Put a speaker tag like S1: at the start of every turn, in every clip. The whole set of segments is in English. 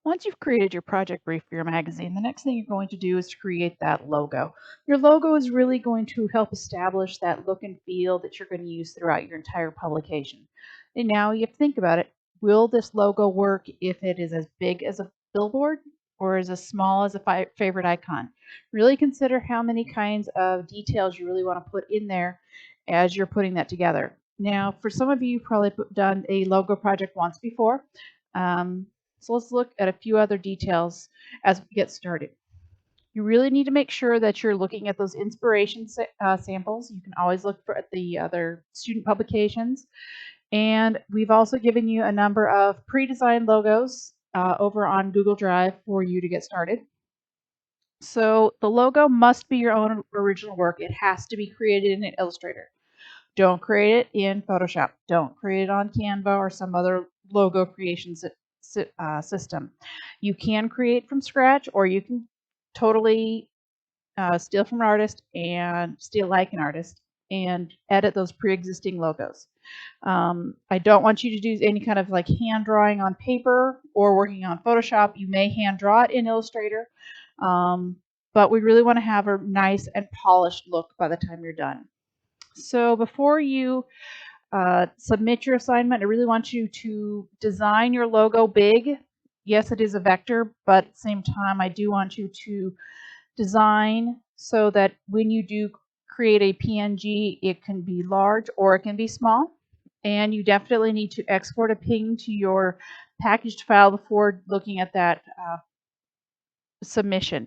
S1: Once you've created your project brief for your magazine, the next thing you're going to do is to create that logo. Your logo is really going to help establish that look and feel that you're going to use throughout your entire publication. And now you have to think about it. Will this logo work if it is as big as a billboard or is as small as a favorite icon? Really consider how many kinds of details you really want to put in there as you're putting that together. Now, for some of you, you've probably done a logo project once before. So let's look at a few other details as we get started. You really need to make sure that you're looking at those inspiration samples. You can always look for the other student publications. And we've also given you a number of pre-designed logos over on Google Drive for you to get started. So the logo must be your own original work. It has to be created in Illustrator. Don't create it in Photoshop. Don't create it on Canva or some other logo creation system. You can create from scratch, or you can totally steal from an artist and steal like an artist and edit those pre-existing logos. I don't want you to do any kind of like hand drawing on paper or working on Photoshop. You may hand draw it in Illustrator, but we really want to have a nice and polished look by the time you're done. So before you submit your assignment, I really want you to design your logo big. Yes, it is a vector, but at the same time, I do want you to design so that when you do create a PNG, it can be large or it can be small. And you definitely need to export a PNG to your packaged file before looking at that submission.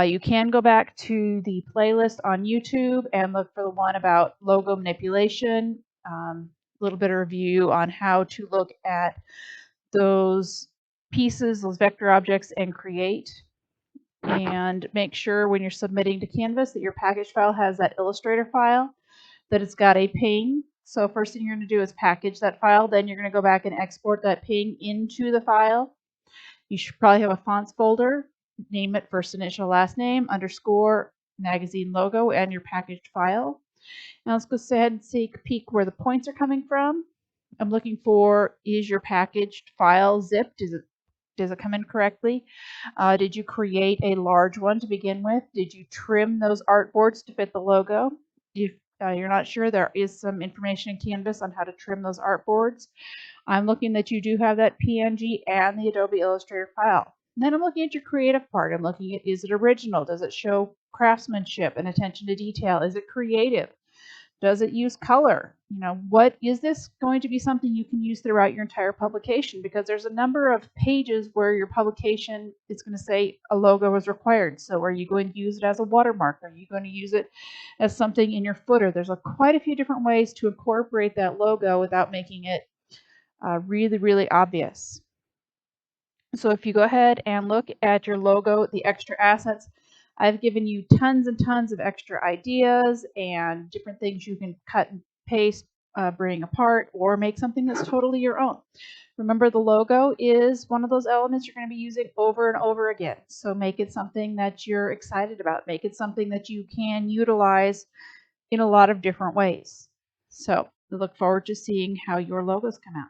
S1: You can go back to the playlist on YouTube and look for the one about logo manipulation, a little bit of review on how to look at those pieces, those vector objects, and create. And make sure when you're submitting to Canvas that your package file has that Illustrator file, that it's got a PNG. So first thing you're going to do is package that file, then you're going to go back and export that PNG into the file. You should probably have a fonts folder. Name it first initial, last name, underscore, magazine logo, and your packaged file. Now let's go ahead and take a peek where the points are coming from. I'm looking for, is your packaged file zipped? Does it come in correctly? Did you create a large one to begin with? Did you trim those artboards to fit the logo? If you're not sure, there is some information in Canvas on how to trim those artboards. I'm looking that you do have that PNG and the Adobe Illustrator file. And then I'm looking at your creative part. I'm looking at, is it original? Does it show craftsmanship and attention to detail? Is it creative? Does it use color? You know, what is this going to be something you can use throughout your entire publication? Because there's a number of pages where your publication is going to say a logo is required. So are you going to use it as a watermark? Are you going to use it as something in your footer? There's quite a few different ways to incorporate that logo without making it really, really obvious. So if you go ahead and look at your logo, the extra assets, I've given you tons and tons of extra ideas and different things you can cut and paste, bring apart, or make something that's totally your own. Remember, the logo is one of those elements you're going to be using over and over again. So make it something that you're excited about. Make it something that you can utilize in a lot of different ways. So I look forward to seeing how your logos come out.